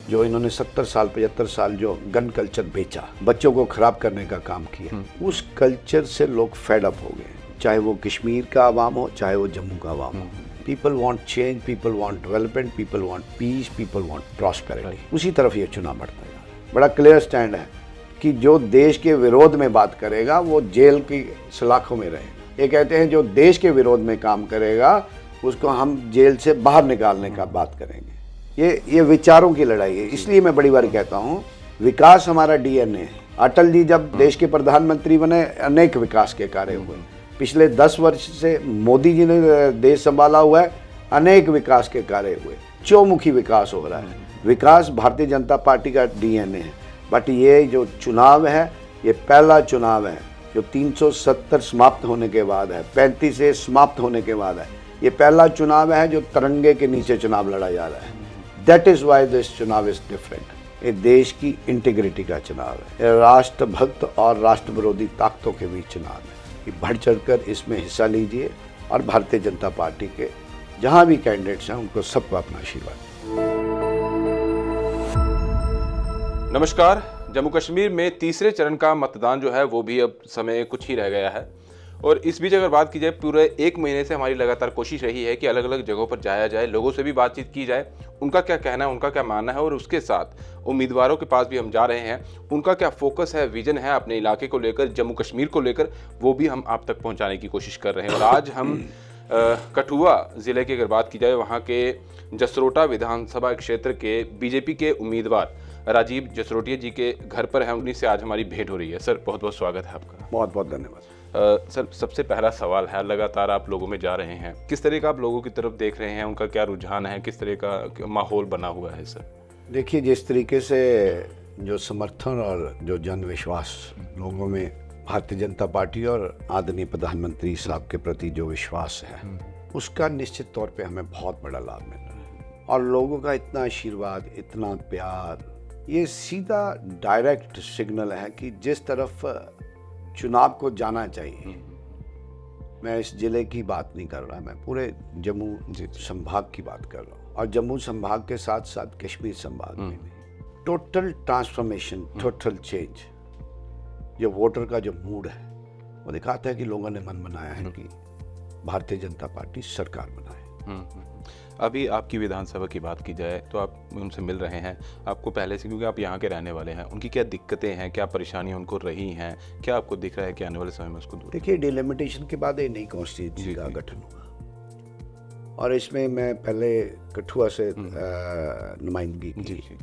जो इन्होंने 70 साल 75 साल जो गन कल्चर बेचा, बच्चों को खराब करने का काम किया, उस कल्चर से लोग फेड अप हो गए। चाहे वो कश्मीर का आवाम हो, चाहे वो जम्मू का आवाम हो। People want change, people want development, people want piece, people want prosperity. उसी तरफ ये चुनाव बढ़ता है। बड़ा क्लियर स्टैंड है कि जो देश के विरोध में बात करेगा वो जेल की सलाखों में रहे। ये कहते हैं जो देश के विरोध में काम करेगा उसको हम जेल से बाहर निकालने का बात करेंगे। ये विचारों की लड़ाई है। इसलिए मैं बड़ी बार कहता हूँ विकास हमारा डीएनए है। अटल जी जब देश के प्रधानमंत्री बने अनेक विकास के कार्य हुए। पिछले 10 वर्ष से मोदी जी ने देश संभाला हुआ है, अनेक विकास के कार्य हुए। चौमुखी विकास हो रहा है। विकास भारतीय जनता पार्टी का डीएनए है। बट ये जो चुनाव है ये पहला चुनाव है जो 370 समाप्त होने के बाद है, 35 से समाप्त होने के बाद है। ये पहला चुनाव है जो तिरंगे के नीचे चुनाव लड़ा जा रहा है। दैट इज वाई दिस चुनाव इज डिफरेंट। ये देश की इंटीग्रिटी का चुनाव है। ये राष्ट्रभक्त और राष्ट्र विरोधी ताकतों के बीच चुनाव है। कि बढ़ चढ़कर इसमें हिस्सा लीजिए और भारतीय जनता पार्टी के जहां भी कैंडिडेट्स हैं उनको सबको अपना आशीर्वाद। नमस्कार। जम्मू कश्मीर में तीसरे चरण का मतदान जो है वो भी अब समय कुछ ही रह गया है और इस बीच अगर बात की जाए पूरे 1 महीने से हमारी लगातार कोशिश रही है कि अलग अलग जगहों पर जाया जाए, लोगों से भी बातचीत की जाए, उनका क्या कहना है, उनका क्या मानना है और उसके साथ उम्मीदवारों के पास भी हम जा रहे हैं, उनका क्या फोकस है, विजन है अपने इलाके को लेकर, जम्मू कश्मीर को लेकर, वो भी हम आप तक पहुँचाने की कोशिश कर रहे हैं। और आज हम कठुआ ज़िले की अगर बात की जाए वहाँ के जसरोटा विधानसभा क्षेत्र के बीजेपी के उम्मीदवार राजीव जसरोटिया जी के घर पर हैं। उन्हीं से आज हमारी भेंट हो रही है। सर बहुत बहुत स्वागत है आपका। बहुत बहुत धन्यवाद। सर सबसे पहला सवाल है, लगातार आप लोगों में जा रहे हैं, किस तरह का आप लोगों की तरफ देख रहे हैं, उनका क्या रुझान है, किस तरह का माहौल बना हुआ है? सर देखिए, जिस तरीके से जो समर्थन और जो जन विश्वास लोगों में भारतीय जनता पार्टी और आदरणीय प्रधानमंत्री साहब के प्रति जो विश्वास है उसका निश्चित तौर पे हमें बहुत बड़ा लाभ मिल रहा है। और लोगों का इतना आशीर्वाद, इतना प्यार, ये सीधा डायरेक्ट सिग्नल है कि जिस तरफ चुनाव को जाना चाहिए। मैं इस जिले की बात नहीं कर रहा, मैं पूरे जम्मू संभाग की बात कर रहा हूँ और जम्मू संभाग के साथ साथ कश्मीर संभाग में भी टोटल ट्रांसफॉर्मेशन, टोटल चेंज। जो वोटर का जो मूड है वो दिखाता है कि लोगों ने मन बनाया है कि भारतीय जनता पार्टी सरकार बनाए। अभी आपकी विधानसभा की बात की जाए तो आप उनसे मिल रहे हैं, आपको पहले से, क्योंकि आप यहाँ के रहने वाले हैं, उनकी क्या दिक्कतें हैं, क्या परेशानियाँ उनको रही हैं, क्या आपको दिख रहा है कि आने वाले समय में उसको दूर? देखिए, डिलिमिटेशन के बाद एक नई कॉन्स्टिट्यूंसी का गठन हुआ और इसमें मैं पहले कठुआ से नुमाइंदगी की।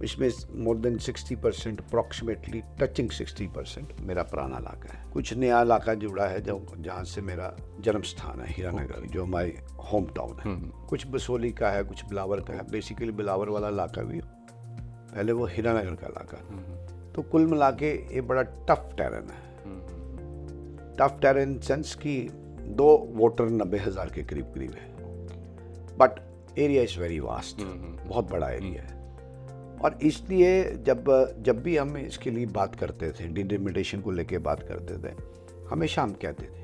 इसमें मोर देन 60%, अप्रॉक्सीमेटली टचिंग 60% मेरा पुराना इलाका है। कुछ नया इलाका जुड़ा है जो जहाँ से मेरा जन्म स्थान है, हीरानगर, जो हमारी होम टाउन है। कुछ बसोली का है, कुछ बिलावर का है। बेसिकली बिलावर वाला इलाका भी पहले वो हीरानगर का इलाका। तो कुल मिला के ये बड़ा टफ टेरेन है। टफ टेरेन सेंस कि 2 वोटर 90,000 के करीब करीब है, but area is very vast, बहुत बड़ा एरिया है। और इसलिए जब भी हम इसके लिए बात करते थे, डिलिमिटेशन को लेके बात करते थे, हमेशा हम कहते थे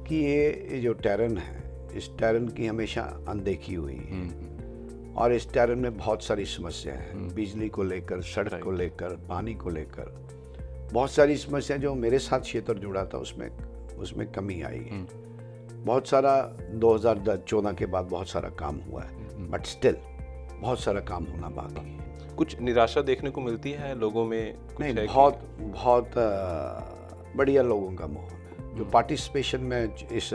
कि ये जो टेरेन है, इस टेरेन की हमेशा अनदेखी हुई है और इस टेरेन में बहुत सारी समस्याएं हैं। बिजली को लेकर, सड़क को लेकर, पानी को लेकर बहुत सारी समस्याएं। जो मेरे साथ क्षेत्र जुड़ा था उसमें कमी आई है। बहुत सारा 2014 के बाद बहुत सारा काम हुआ है, बट स्टिल बहुत सारा काम होना बाकी है। कुछ निराशा देखने को मिलती है लोगों में? नहीं, बहुत बढ़िया लोगों का माहौल है। जो पार्टिसिपेशन में इस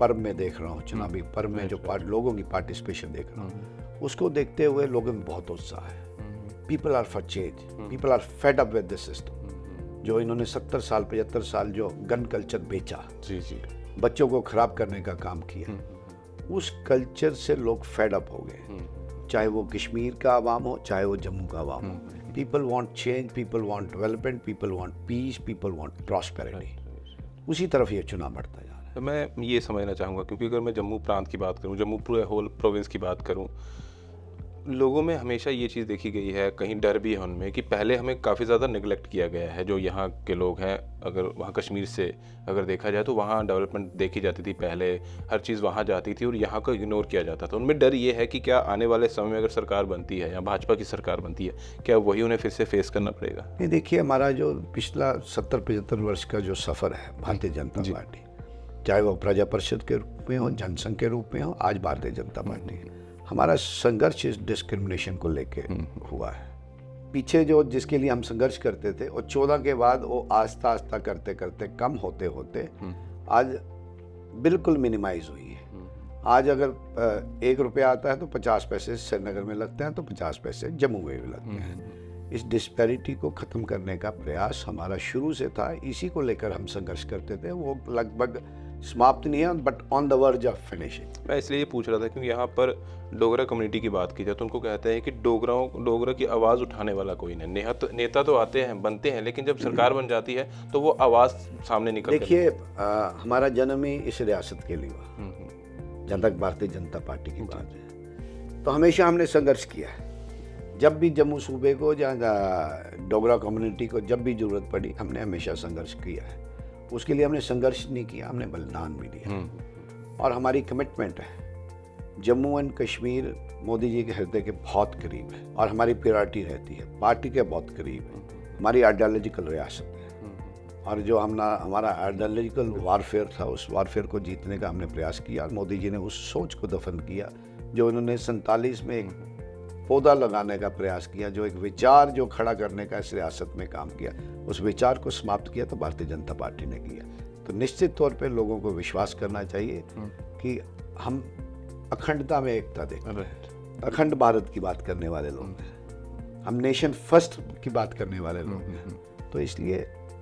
पर्व में देख रहा हूँ, चुनावी पर्व में जो लोगों की पार्टिसिपेशन देख रहा हूँ, उसको देखते हुए लोगों में बहुत उत्साह है। People are for change, people are fed up with this system. जो इन्होंने 70 साल 75 साल जो गन कल्चर बेचा, बच्चों को खराब करने का काम किया, उस कल्चर से लोग फेड अप हो गए। चाहे वो कश्मीर का आवाम हो, चाहे वो जम्मू का आवाम हो। People want change, people want development, people want piece, people want prosperity. उसी तरफ ये चुनाव बढ़ता जा रहा है। तो मैं ये समझना चाहूँगा, क्योंकि अगर मैं जम्मू प्रांत की बात करूँ, जम्मू पूरे होल प्रोविंस की बात करूँ, लोगों में हमेशा ये चीज़ देखी गई है, कहीं डर भी है उनमें कि पहले हमें काफ़ी ज़्यादा निगलेक्ट किया गया है। जो यहाँ के लोग हैं, अगर वहाँ कश्मीर से अगर देखा जाए तो वहाँ डेवलपमेंट देखी जाती थी, पहले हर चीज़ वहाँ जाती थी और यहाँ को इग्नोर किया जाता था। उनमें डर ये है कि क्या आने वाले समय में अगर सरकार बनती है या भाजपा की सरकार बनती है, क्या वही उन्हें फिर से फेस करना पड़ेगा? ये देखिए, हमारा जो पिछला 70-75 वर्ष का जो सफ़र है भारतीय जनता पार्टी, चाहे वो प्रजा परिषद के रूप में हो, जनसंघ के रूप में हो, आज भारतीय जनता पार्टी, हमारा संघर्ष इस डिस्क्रिमिनेशन को लेके हुआ है। पीछे जो जिसके लिए हम संघर्ष करते थे और 14 के बाद वो आस्ता आस्ता करते करते कम होते होते आज बिल्कुल मिनिमाइज हुई है। आज अगर 1 रुपया आता है तो 50 पैसे श्रीनगर में लगते हैं, तो 50 पैसे जम्मू में भी लगते हैं। इस डिस्पैरिटी को ख़त्म करने का प्रयास हमारा शुरू से था, इसी को लेकर हम संघर्ष करते थे। वो लगभग समाप्त नहीं है, but on the verge of finishing. मैं इसलिए ये पूछ रहा था क्योंकि यहाँ पर डोगरा कम्युनिटी की बात की जाए तो उनको कहते हैं कि डोगरा की आवाज़ उठाने वाला कोई नहीं। नेता तो आते हैं, बनते हैं, लेकिन जब सरकार बन जाती है तो वो आवाज़ सामने निकल। देखिए, हमारा जन्म ही इस रियासत के लिए हुआ, जहाँ तक भारतीय जनता पार्टी की बात है, तो हमेशा हमने संघर्ष किया है। जब भी जम्मू सूबे को, जहाँ डोगरा कम्युनिटी को जब भी ज़रूरत पड़ी, हमने हमेशा संघर्ष किया है। उसके लिए हमने संघर्ष नहीं किया, हमने बलिदान भी दिया। और हमारी कमिटमेंट है, जम्मू एंड कश्मीर मोदी जी के हृदय के बहुत करीब है और हमारी प्रायोरिटी रहती है, पार्टी के बहुत करीब है। हमारी आइडियोलॉजिकल रियासत है और जो हमारा आइडियोलॉजिकल वारफेयर था, उस वारफेयर को जीतने का हमने प्रयास किया। और मोदी जी ने उस सोच को दफन किया जो उन्होंने 47 में एक पौधा लगाने का प्रयास किया, जो एक विचार जो खड़ा करने का इस रियासत में काम किया, उस विचार को समाप्त किया तो भारतीय जनता पार्टी ने किया। तो निश्चित तौर पे लोगों को विश्वास करना चाहिए कि हम अखंडता में एकता देखें। अखंड भारत की बात करने वाले लोग हैं, हम नेशन फर्स्ट की बात करने वाले लोग हैं, तो इसलिए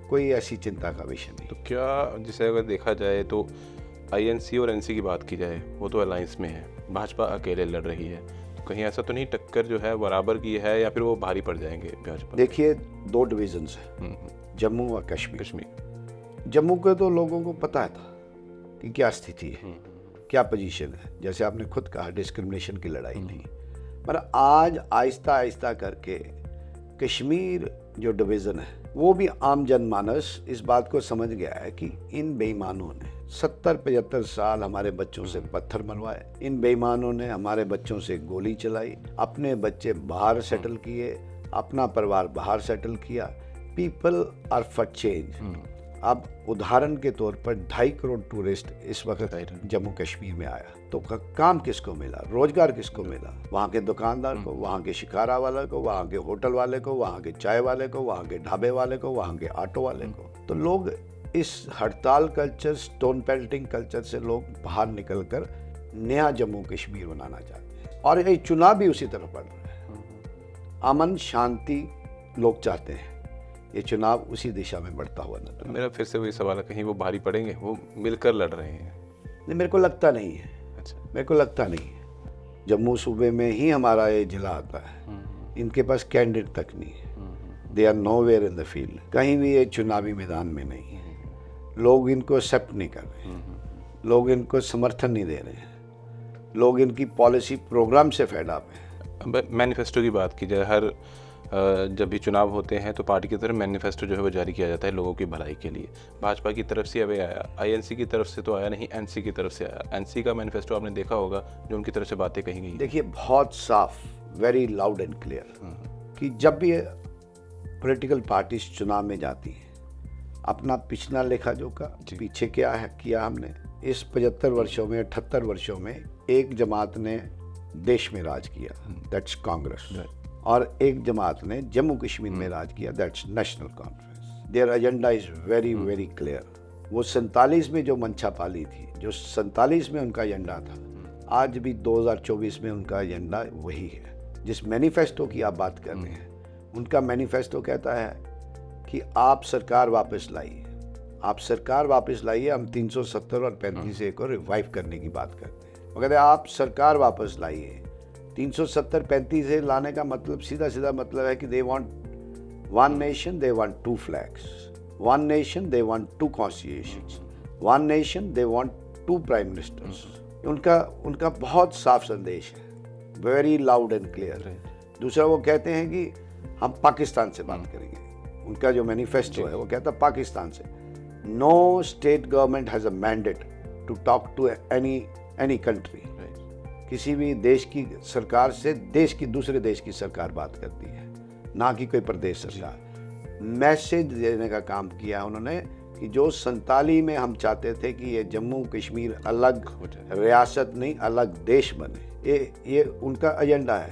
कोई ऐसी चिंता का विषय नहीं। तो क्या, जिसे अगर देखा जाए तो आईएनसी और एनसी की बात की जाए, वो तो अलायंस में है, भाजपा अकेले लड़ रही है, कहीं ऐसा तो नहीं टक्कर जो है बराबर की है या फिर वो भारी पड़ जाएंगे भाजपा? देखिए, 2 डिविजन्स हैं, जम्मू और कश्मीर। जम्मू के तो लोगों को पता था कि क्या स्थिति है, क्या पोजीशन है। जैसे आपने खुद कहा, डिस्क्रिमिनेशन की लड़ाई नहीं, पर आज आहिस्ता आहिस्ता करके कश्मीर जो डिवीज़न है, वो भी आम जनमानस इस बात को समझ गया है कि इन बेईमानों ने 70-75 साल हमारे बच्चों से पत्थर मरवाए, इन बेईमानों ने हमारे बच्चों से गोली चलाई, अपने बच्चे बाहर सेटल किए, अपना परिवार बाहर सेटल किया। People are for change. अब उदाहरण के तौर पर 2.5 करोड़ टूरिस्ट इस वक्त जम्मू कश्मीर में आया, तो काम किसको मिला, रोजगार किसको मिला? वहाँ के दुकानदार को, वहाँ के शिकारा वाले को, वहाँ के होटल वाले को, वहाँ के चाय वाले को, वहाँ के ढाबे वाले को, वहाँ के ऑटो वाले को। तो लोग इस हड़ताल कल्चर, स्टोन पेल्टिंग कल्चर से लोग बाहर निकलकर नया जम्मू कश्मीर बनाना चाहते हैं। और ये चुनाव भी उसी तरफ बढ़ रहा है। अमन शांति लोग चाहते हैं, ये चुनाव उसी दिशा में बढ़ता हुआ नजर। मेरा फिर से वही सवाल है, कहीं वो भारी पड़ेंगे? वो मिलकर लड़ रहे हैं। नहीं, मेरे को लगता नहीं है। अच्छा, मेरे को लगता नहीं है। जम्मू सूबे में ही हमारा ये जिला आता है, इनके पास कैंडिडेट तक नहीं है। They are nowhere in the field, कहीं भी ये चुनावी मैदान में नहीं है। लोग इनको एक्सेप्ट नहीं कर रहे हैं, लोग इनको समर्थन नहीं दे रहे हैं, लोग इनकी पॉलिसी प्रोग्राम से फेड अप है। मैनिफेस्टो की बात की जाए, हर जब भी चुनाव होते हैं तो पार्टी की तरफ मैनिफेस्टो जो है वो जारी किया जाता है लोगों की भलाई के लिए। भाजपा की तरफ से अभी आया, आईएनसी की तरफ से तो आया नहीं, एनसी की तरफ से आया। एनसी का मैनिफेस्टो आपने देखा होगा, जो उनकी तरफ से बातें कही गई। देखिए, बहुत साफ, वेरी लाउड एंड क्लियर कि जब भी पॉलिटिकल पार्टीज चुनाव में जाती हैं, अपना पिछला लेखा जोखा, पीछे क्या है किया हमने, इस 75 वर्षों में, 78 वर्षों में एक जमात ने देश में राज किया, दैट्स कांग्रेस, और एक जमात ने जम्मू कश्मीर में राज किया, that's national conference. Their agenda is very very clear. वो 47 में जो मंशा पाली थी, जो 47 में उनका एजेंडा था, आज भी 2024 में उनका एजेंडा वही है। जिस मैनिफेस्टो की आप बात कर रहे हैं, उनका मैनिफेस्टो कहता है कि आप सरकार वापस लाइए, आप सरकार वापस लाइए। हम 370 और 35A को रिवाइव करने की बात करते हैं। वो कहते हैं आप सरकार वापस लाइए। 370-35A लाने का मतलब सीधा सीधा मतलब है कि they want one nation, they want 2 flags, one nation, they want 2 constitutions, one nation, they want 2 prime ministers. उनका बहुत साफ संदेश है। Very loud and clear. दूसरा वो कहते हैं कि हम पाकिस्तान से बात करेंगे, उनका जो मैनिफेस्टो है वो कहता है पाकिस्तान से। No state government has a mandate to talk to any country. किसी भी देश की सरकार से देश की दूसरे देश की सरकार बात करती है, ना कि कोई प्रदेश सरकार। मैसेज देने का काम किया उन्होंने कि जो 47 में हम चाहते थे कि ये जम्मू कश्मीर अलग रियासत नहीं अलग देश बने, ये उनका एजेंडा है।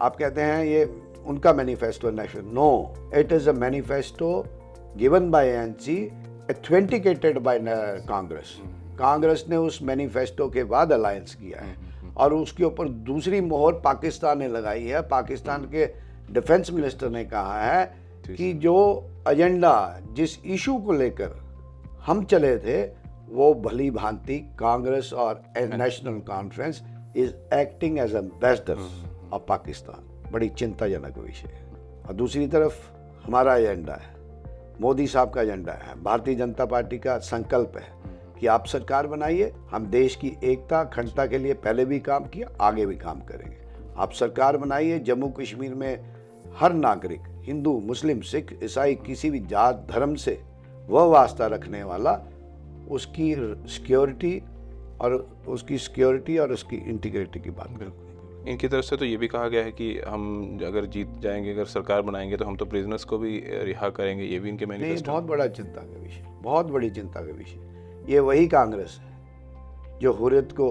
आप कहते हैं ये उनका manifesto national, no, it is a manifesto given by ANC, authenticated by Congress. Congress ने उस मैनिफेस्टो के बाद अलायंस किया है और उसके ऊपर दूसरी मोहर पाकिस्तान ने लगाई है। पाकिस्तान के डिफेंस मिनिस्टर ने कहा है कि जो एजेंडा जिस इशू को लेकर हम चले थे वो भली भांति कांग्रेस और National Conference is acting as ambassador of Pakistan. बड़ी चिंताजनक विषय है। और दूसरी तरफ हमारा एजेंडा है, मोदी साहब का एजेंडा है, भारतीय जनता पार्टी का संकल्प है कि आप सरकार बनाइए। हम देश की एकता अखंडता के लिए पहले भी काम किया, आगे भी काम करेंगे। आप सरकार बनाइए, जम्मू कश्मीर में हर नागरिक, हिंदू, मुस्लिम, सिख, ईसाई, किसी भी जात धर्म से वह वास्ता रखने वाला, उसकी सिक्योरिटी और उसकी इंटीग्रिटी की बात करें। इनकी तरफ से तो ये भी कहा गया है कि हम अगर जीत जाएंगे, अगर सरकार बनाएंगे तो हम तो प्रिजनर्स को भी रिहा करेंगे, ये भी इनके मैनिफेस्टो। बहुत बड़ा चिंता का विषय, बहुत बड़ी चिंता का विषय। ये वही कांग्रेस है जो हुर्रियत को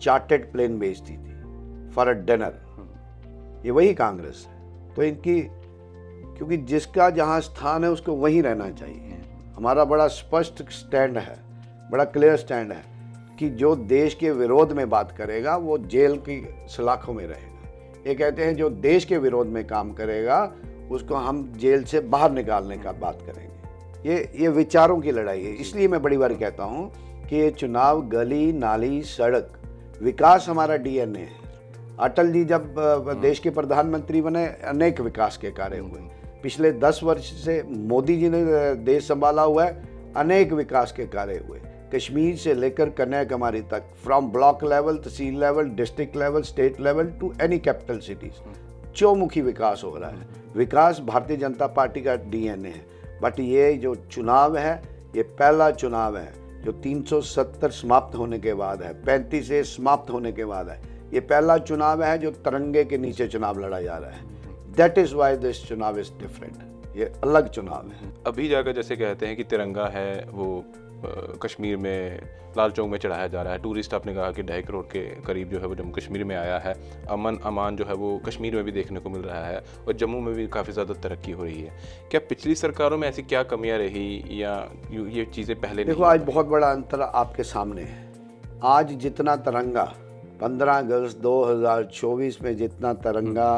चार्टेड प्लेन भेजती थी फॉर अ डिनर। ये वही कांग्रेस है। तो इनकी, क्योंकि जिसका जहाँ स्थान है उसको वहीं रहना चाहिए। हमारा बड़ा स्पष्ट स्टैंड है, बड़ा क्लियर स्टैंड है कि जो देश के विरोध में बात करेगा वो जेल की सलाखों में रहेगा। ये कहते हैं जो देश के विरोध में काम करेगा उसको हम जेल से बाहर निकालने का बात करेंगे। ये विचारों की लड़ाई है। इसलिए मैं बड़ी बार कहता हूँ कि ये चुनाव गली नाली सड़क विकास हमारा डीएनए है। अटल जी जब देश के प्रधानमंत्री बने अनेक विकास के कार्य हुए। पिछले 10 वर्ष से मोदी जी ने देश संभाला हुआ है, अनेक विकास के कार्य हुए। कश्मीर से लेकर कन्याकुमारी तक, from block level, tehsil level, district level, state level to any capital cities, चौमुखी विकास हो रहा है। विकास भारतीय जनता पार्टी का डीएनए है। बट ये जो चुनाव है, ये पहला चुनाव है जो 370 समाप्त होने के बाद है, 35 से समाप्त होने के बाद है। ये पहला चुनाव है जो तिरंगे के नीचे चुनाव लड़ा जा रहा है। दैट इज वाई दिस चुनाव इज डिफरेंट। ये अलग चुनाव है। अभी जाकर जैसे कहते हैं कि तिरंगा है वो कश्मीर में लाल चौक में चढ़ाया जा रहा है। टूरिस्ट आपने कहा कि 2.5 करोड़ के करीब जो है वो जम्मू कश्मीर में आया है। अमन अमान जो है वो कश्मीर में भी देखने को मिल रहा है और जम्मू में भी काफ़ी ज़्यादा तरक्की हो रही है। क्या पिछली सरकारों में ऐसी क्या कमियां रही या ये चीज़ें पहले देखो, आज बहुत बड़ा अंतर आपके सामने है। आज जितना तिरंगा 15 अगस्त 2024 में जितना तिरंगा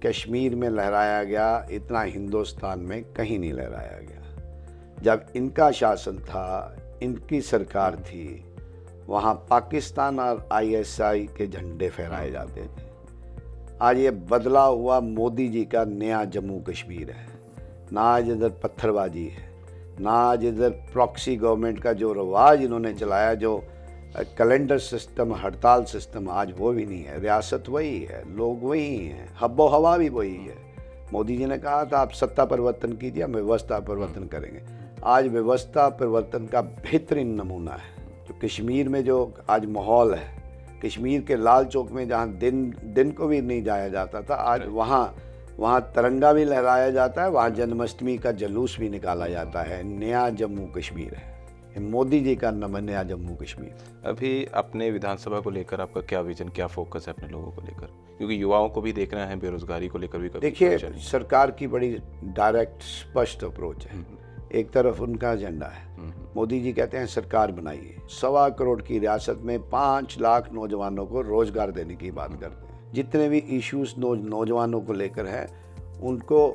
कश्मीर में लहराया गया, इतना हिंदुस्तान में कहीं नहीं लहराया गया। जब इनका शासन था, इनकी सरकार थी, वहाँ पाकिस्तान और आईएसआई के झंडे फहराए जाते थे। आज ये बदला हुआ मोदी जी का नया जम्मू कश्मीर है। ना आज इधर पत्थरबाजी है, ना आज इधर प्रॉक्सी गवर्नमेंट का जो रवाज इन्होंने चलाया, जो कैलेंडर सिस्टम, हड़ताल सिस्टम, आज वो भी नहीं है। रियासत वही है, लोग वही हैं, हब्बो हवा भी वही है। मोदी जी ने कहा था आप सत्ता परिवर्तन कीजिए, हम व्यवस्था परिवर्तन करेंगे। आज व्यवस्था परिवर्तन का बेहतरीन नमूना है जो कश्मीर में जो आज माहौल है। कश्मीर के लाल चौक में जहाँ दिन को भी नहीं जाया जाता था, आज वहाँ तिरंगा भी लहराया जाता है, वहाँ जन्माष्टमी का जुलूस भी निकाला जाता है। नया जम्मू कश्मीर है, मोदी जी का नया जम्मू कश्मीर। अभी अपने विधानसभा को लेकर आपका क्या विजन, क्या फोकस है अपने लोगों को लेकर, क्योंकि युवाओं को भी देखना है, बेरोजगारी को लेकर भी देखिए, सरकार की बड़ी डायरेक्ट स्पष्ट अप्रोच है। एक तरफ उनका एजेंडा है, मोदी जी कहते हैं सरकार बनाइए, 1.25 करोड़ की रियासत में 5 लाख नौजवानों को रोजगार देने की बात करते हैं। जितने भी इश्यूज नौजवानों को लेकर है उनको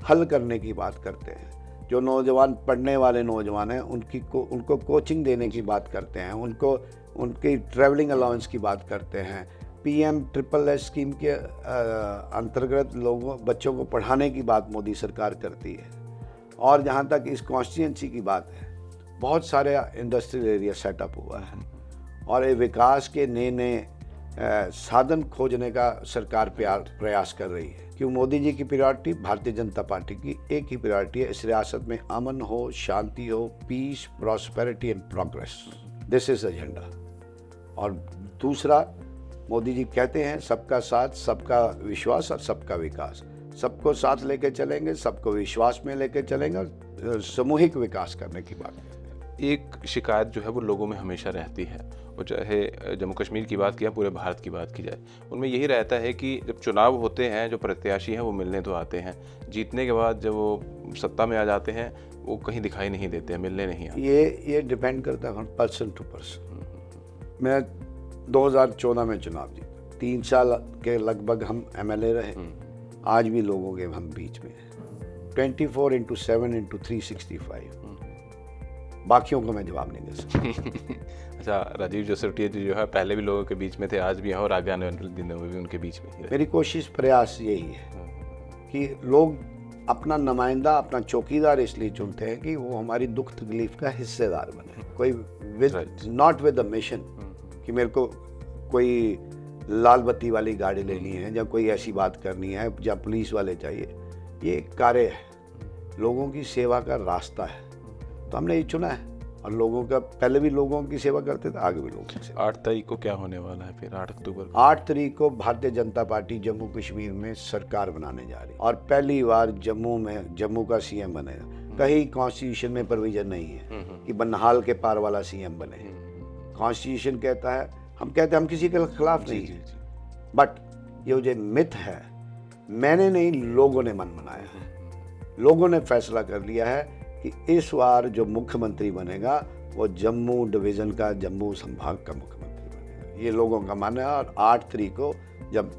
हल करने की बात करते हैं। जो नौजवान पढ़ने वाले नौजवान हैं उनको कोचिंग देने की बात करते हैं, उनकी ट्रैवलिंग अलाउंस की बात करते हैं। PM-SSS स्कीम के अंतर्गत बच्चों को पढ़ाने की बात मोदी सरकार करती है। और जहाँ तक इस कॉन्स्टिट्यूंसी की बात है, बहुत सारे इंडस्ट्रियल एरिया सेटअप हुआ है और ये विकास के नए साधन खोजने का सरकार प्रयास कर रही है। क्यों? मोदी जी की प्रायोरिटी, भारतीय जनता पार्टी की एक ही प्रायोरिटी है, इस रियासत में अमन हो, शांति हो, peace, prosperity and progress. This is agenda. और दूसरा, मोदी जी कहते हैं सबका साथ, सबका विश्वास और सबका विकास। सबको साथ लेके चलेंगे, सबको विश्वास में लेके चलेंगे और सामूहिक विकास करने की बात। एक शिकायत जो है वो लोगों में हमेशा रहती है, और चाहे जम्मू कश्मीर की बात की या पूरे भारत की बात की जाए, उनमें यही रहता है कि जब चुनाव होते हैं जो प्रत्याशी हैं वो मिलने तो आते हैं, जीतने के बाद जब वो सत्ता में आ जाते हैं वो कहीं दिखाई नहीं देते हैं, मिलने नहीं आते। ये डिपेंड करता है पर्सन टू पर्सन। मैं 2014 में चुनाव जीता, 3 साल के लगभग हम MLA रहे, आज भी लोगों के हम बीच में हैं। 24/7/365। बाकियों को मैं जवाब नहीं दे सकता। अच्छा, राजीव जसरोटिया जी जो है पहले भी लोगों के बीच में थे, आज भी हैं और आगे आने वाले दिनों में भी उनके बीच में ही रहे। मेरी कोशिश, प्रयास यही है कि लोग अपना नुमाइंदा, अपना चौकीदार इसलिए चुनते हैं कि वो हमारी दुख तकलीफ का हिस्सेदार बने। कोई नॉट विद द मिशन कि मेरे को कोई लाल बत्ती वाली गाड़ी लेनी है या कोई ऐसी बात करनी है या पुलिस वाले चाहिए। ये एक कार्य है, लोगों की सेवा का रास्ता है, तो हमने ये चुना है। और लोगों का, पहले भी लोगों की सेवा करते थे, आगे भी लोगों की सेवा। 8 तारीख को क्या होने वाला है फिर? 8 अक्टूबर को 8 तारीख को भारतीय जनता पार्टी जम्मू कश्मीर में सरकार बनाने जा रही है और पहली बार जम्मू का CM बनेगा। कहीं कॉन्स्टिट्यूशन में प्रोविजन नहीं है कि बनिहाल के पार वाला CM बने। कॉन्स्टिट्यूशन कहता है, हम कहते हैं हम किसी के खिलाफ नहीं है, बट ये जो मिथ है, मैंने नहीं, लोगों ने मन बनाया है। लोगों ने फैसला कर लिया है कि इस बार जो मुख्यमंत्री बनेगा वो जम्मू डिवीज़न का, जम्मू संभाग का मुख्यमंत्री बनेगा। ये लोगों का मानना है। और 8 तारीख को जब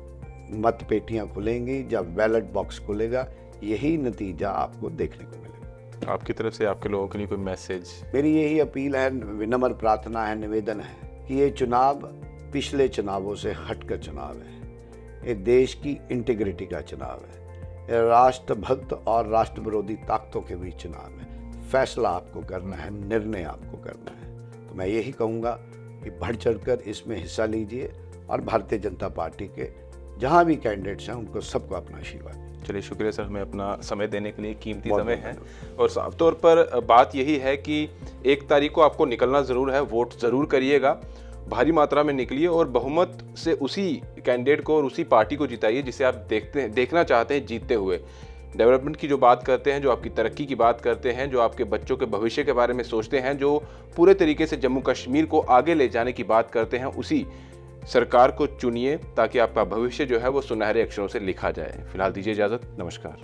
मत पेटियाँ खुलेंगी, जब बैलेट बॉक्स खुलेगा, यही नतीजा आपको देखने को मिलेगा। आपकी तरफ से आपके लोगों के लिए कोई मैसेज? मेरी यही अपील है, विनम्र प्रार्थना है, निवेदन है कि ये चुनाव पिछले चुनावों से हटकर चुनाव है। ये देश की इंटीग्रिटी का चुनाव है, ये राष्ट्रभक्त और राष्ट्र विरोधी ताकतों के बीच चुनाव है। फैसला आपको करना है, निर्णय आपको करना है। तो मैं यही कहूँगा कि बढ़ चढ़कर इसमें हिस्सा लीजिए और भारतीय जनता पार्टी के जहाँ भी कैंडिडेट्स हैं उनको सबको अपना आशीर्वाद दीजिए। चलिए, शुक्रिया सर, हमें अपना समय देने के लिए। कीमती समय है और साफ तौर पर बात यही है कि 1 तारीख को आपको निकलना ज़रूर है, वोट ज़रूर करिएगा, भारी मात्रा में निकलिए और बहुमत से उसी कैंडिडेट को और उसी पार्टी को जिताइए जिसे आप देखना चाहते हैं जीतते हुए। डेवलपमेंट की जो बात करते हैं, जो आपकी तरक्की की बात करते हैं, जो आपके बच्चों के भविष्य के बारे में सोचते हैं, जो पूरे तरीके से जम्मू कश्मीर को आगे ले जाने की बात करते हैं, उसी सरकार को चुनिए ताकि आपका भविष्य जो है वो सुनहरे अक्षरों से लिखा जाए। फिलहाल दीजिए इजाज़त, नमस्कार।